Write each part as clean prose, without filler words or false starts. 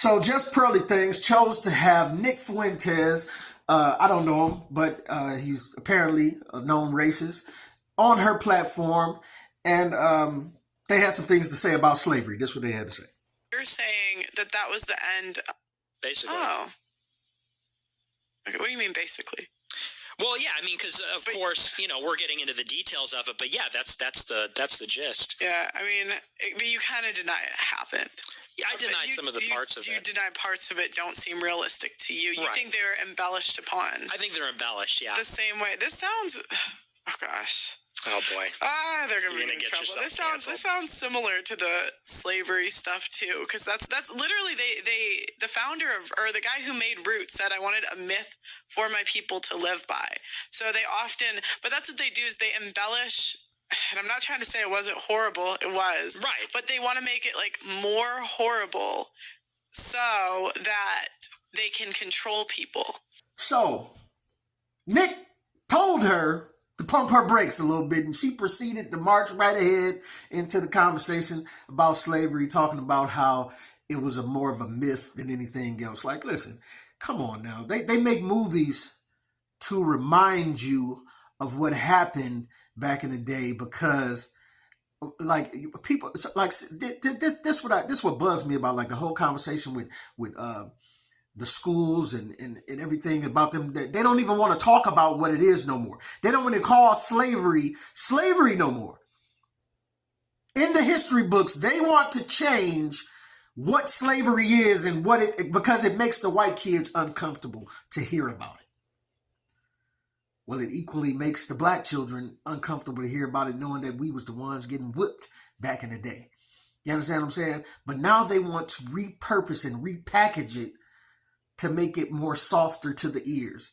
So Just Pearly Things chose to have Nick Fuentes, I don't know him, but he's apparently a known racist, on her platform. And they had some things to say about slavery. This is what they had to say. You're saying that that was the end. Basically. Oh. Okay, what do you mean basically? Well, yeah, I mean, because of course, you know, we're getting into the details of it, but yeah, that's the gist. Yeah, I mean, but you kind of deny it happened. Yeah, I denied some of the parts of it. You deny parts of it don't seem realistic to you. You think they were embellished upon. I think they're embellished, yeah. The same way. This sounds. Oh gosh. Oh boy. They're gonna be in trouble. This sounds similar to the slavery stuff too, because that's literally the founder of, or the guy who made Roots said, I wanted a myth for my people to live by. So they often, but that's what they do, is they embellish. And I'm not trying to say it wasn't horrible. It was. Right. But they want to make it like more horrible so that they can control people. So Nick told her to pump her brakes a little bit, and she proceeded to march right ahead into the conversation about slavery, talking about how it was more of a myth than anything else. Like, listen, come on now. They make movies to remind you of what happened back in the day, because like people like this what bugs me about like the whole conversation with the schools and everything about them. They don't even want to talk about what it is no more. They don't want to call slavery no more. In the history books, they want to change what slavery is and what it, because it makes the white kids uncomfortable to hear about it. Well, it equally makes the black children uncomfortable to hear about it, knowing that we was the ones getting whipped back in the day. You understand what I'm saying? But now they want to repurpose and repackage it to make it more softer to the ears.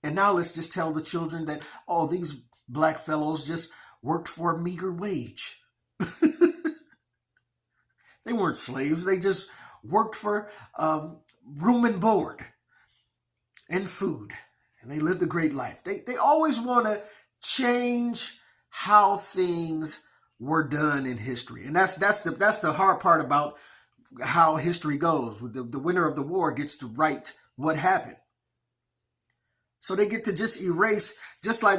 And now let's just tell the children that, oh, these black fellows just worked for a meager wage. They weren't slaves. They just worked for room and board and food. And they lived a great life. They always want to change how things were done in history. And that's the hard part about how history goes. The winner of the war gets to write what happened. So they get to just erase,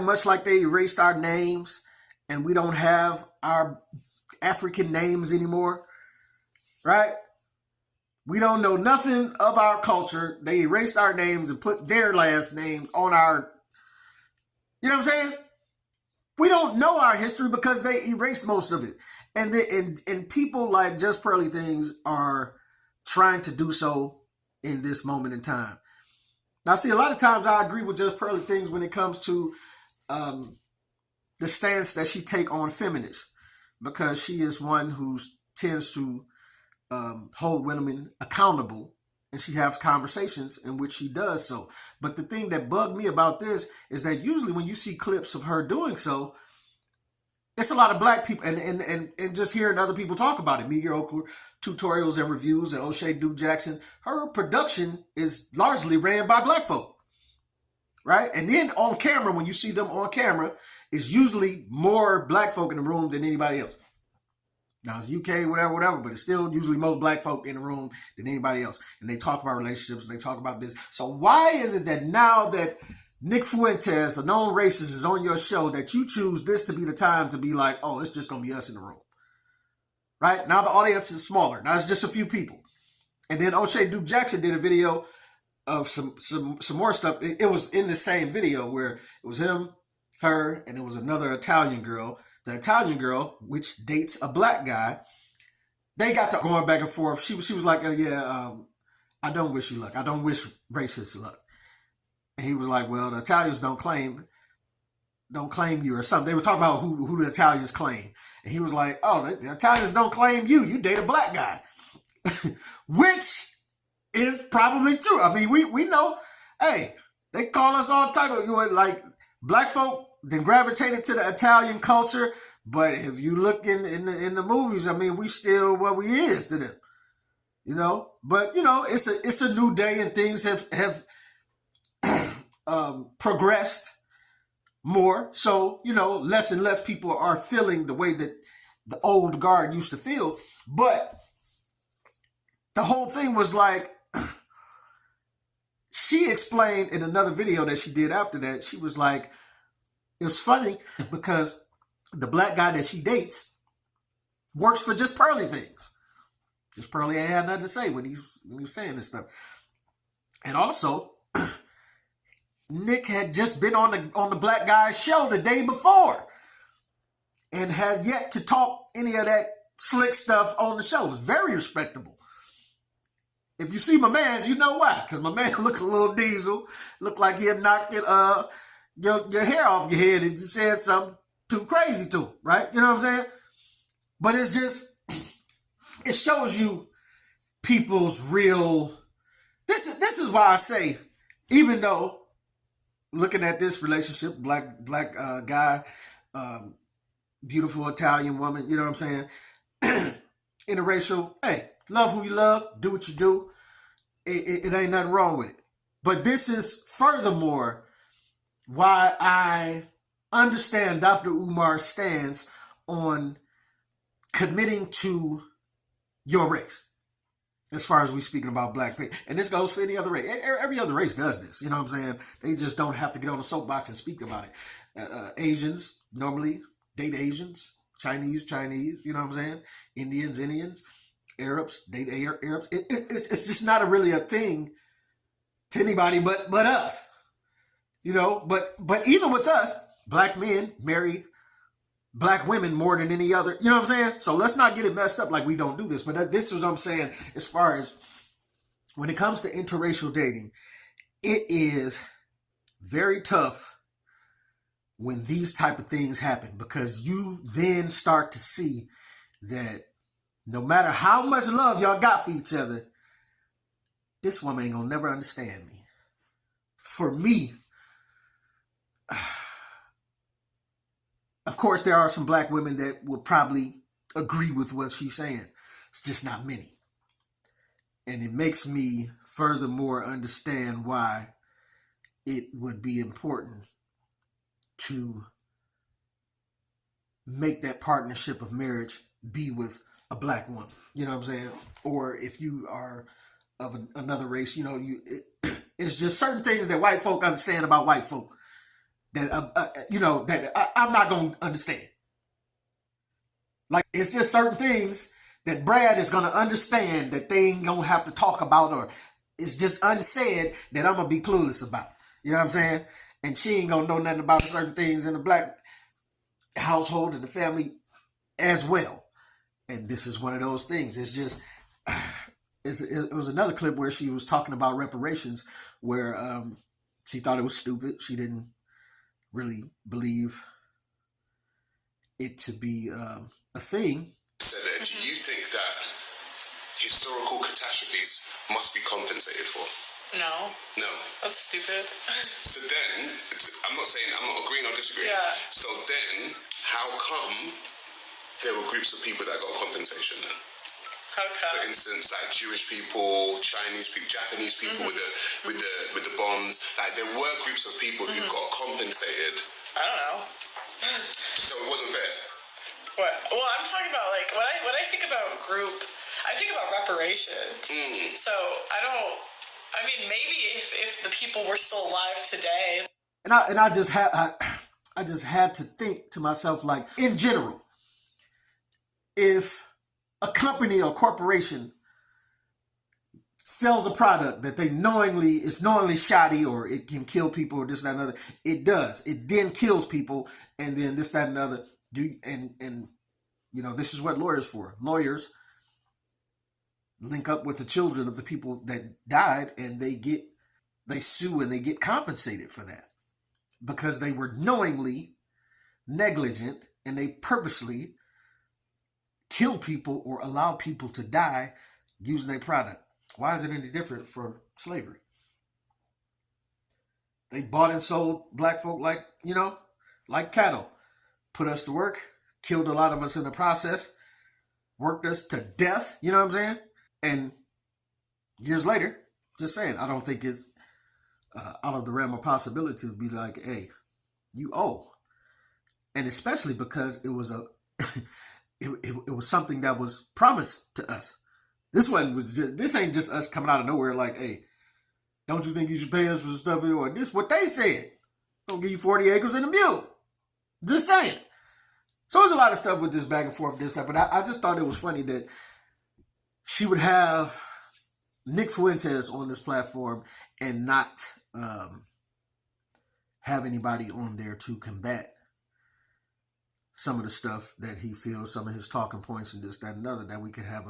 much like they erased our names, and we don't have our African names anymore, right? We don't know nothing of our culture. They erased our names and put their last names on our, you know what I'm saying? We don't know our history because they erased most of it. And people like Just Pearly Things are trying to do so in this moment in time. Now, see, a lot of times I agree with Just Pearly Things when it comes to the stance that she take on feminists, because she is one who tends to hold women accountable, and she has conversations in which she does so. But the thing that bugged me about this is that usually when you see clips of her doing so, it's a lot of black people, and just hearing other people talk about it. Mediocre tutorials and reviews, and O'Shea Duke Jackson. Her production is largely ran by black folk, right? And then on camera, when you see them on camera, it's usually more black folk in the room than anybody else. Now it's UK, whatever, but it's still usually more black folk in the room than anybody else. And they talk about relationships, and they talk about this. So why is it that now that Nick Fuentes, a known racist, is on your show, that you choose this to be the time to be like, oh, it's just going to be us in the room, right? Now the audience is smaller. Now it's just a few people. And then O'Shea Duke Jackson did a video of some more stuff. It was in the same video where it was him, her, and it was another Italian girl. The Italian girl, which dates a black guy, they got to going back and forth. She was like, I don't wish you luck. I don't wish racists luck. And he was like, well, the Italians don't claim you or something. They were talking about who the Italians claim. And he was like, oh, the Italians don't claim you. You date a black guy. Which is probably true. I mean, we know, hey, they call us all type of, like, black folk then gravitated to the Italian culture. But if you look in the movies, I mean, we still what we is to them, you know. But you know, it's a new day, and things have progressed more. So you know, less and less people are feeling the way that the old guard used to feel. But the whole thing was like, she explained in another video that she did after that, she was like, it was funny because the black guy that she dates works for just Pearly things. Just Pearly ain't had nothing to say when he was saying this stuff. And also, Nick had just been on the black guy's show the day before and had yet to talk any of that slick stuff on the show. It was very respectable. If you see my man, you know why. Because my man look a little diesel. Look like he had knocked your hair off your head if you said something too crazy to him, right? You know what I'm saying? But it's just, it shows you people's real... This is why I say, even though looking at this relationship, black guy, beautiful Italian woman, you know what I'm saying? Interracial, hey, love who you love, do what you do. It ain't nothing wrong with it. But this is furthermore why I understand Dr. Umar's stance on committing to your race. As far as we speaking about black people. And this goes for any other race. Every other race does this. You know what I'm saying? They just don't have to get on a soapbox and speak about it. Asians normally date Asians. Chinese, you know what I'm saying? Indians, Arabs date Arabs. It's just not really a thing to anybody but us. You know, but even with us, black men marry black women more than any other, you know what I'm saying? So let's not get it messed up like we don't do this. But this is what I'm saying as far as when it comes to interracial dating, it is very tough when these type of things happen because you then start to see that no matter how much love y'all got for each other, this woman ain't gonna never understand me. For me, of course, there are some black women that will probably agree with what she's saying. It's just not many. And it makes me furthermore understand why it would be important to make that partnership of marriage be with a black woman. You know what I'm saying? Or if you are of another race, you know, it's just certain things that white folk understand about white folk. That I'm not going to understand. Like, it's just certain things that Brad is going to understand that they ain't going to have to talk about, or it's just unsaid that I'm going to be clueless about. You know what I'm saying? And she ain't going to know nothing about certain things in the black household and the family as well. And this is one of those things. It's just, it was another clip where she was talking about reparations where she thought it was stupid. She didn't really believe it to be a thing. So then, do you think that historical catastrophes must be compensated for? No. No. That's stupid. So then, I'm not agreeing or disagreeing. Yeah. So then, how come there were groups of people that got compensation then? How come? For instance, like Jewish people, Chinese people, Japanese people with the bombs. Like there were groups of people who got compensated. I don't know. So it wasn't fair. What? Well, I'm talking about like when I think about group, I think about reparations. So I mean, maybe if the people were still alive today. And I just had to think to myself, like, in general, if a company or corporation sells a product that they knowingly shoddy, or it can kill people, or this, that, and other, it does. It then kills people, and then this, that, and other. And you know, this is what lawyers for. Lawyers link up with the children of the people that died, and they sue and they get compensated for that because they were knowingly negligent and they purposely kill people or allow people to die using their product. Why is it any different for slavery? They bought and sold black folk like cattle, put us to work, killed a lot of us in the process, worked us to death, you know what I'm saying? And years later, just saying, I don't think it's out of the realm of possibility to be like, hey, you owe. And especially because it was it was something that was promised to us. This ain't just us coming out of nowhere like, hey, don't you think you should pay us for the stuff? Or this what they said. Don't give you 40 acres and a mule. Just saying. So there's a lot of stuff with this back and forth, this stuff. But I just thought it was funny that she would have Nick Fuentes on this platform and not have anybody on there to combat some of the stuff that he feels, some of his talking points and this, that, and other, that we could have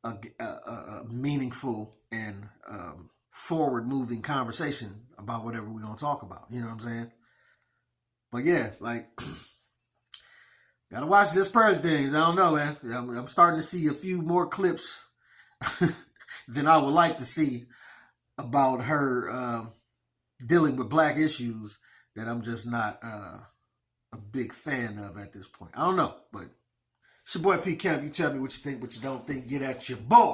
a meaningful and forward-moving conversation about whatever we're going to talk about. You know what I'm saying? But yeah, like, gotta watch this Pearly things. I don't know, man. I'm starting to see a few more clips than I would like to see about her dealing with black issues that I'm just not a big fan of at this point. I don't know, but it's your boy P. Camp. You tell me what you think, what you don't think. Get at your boy.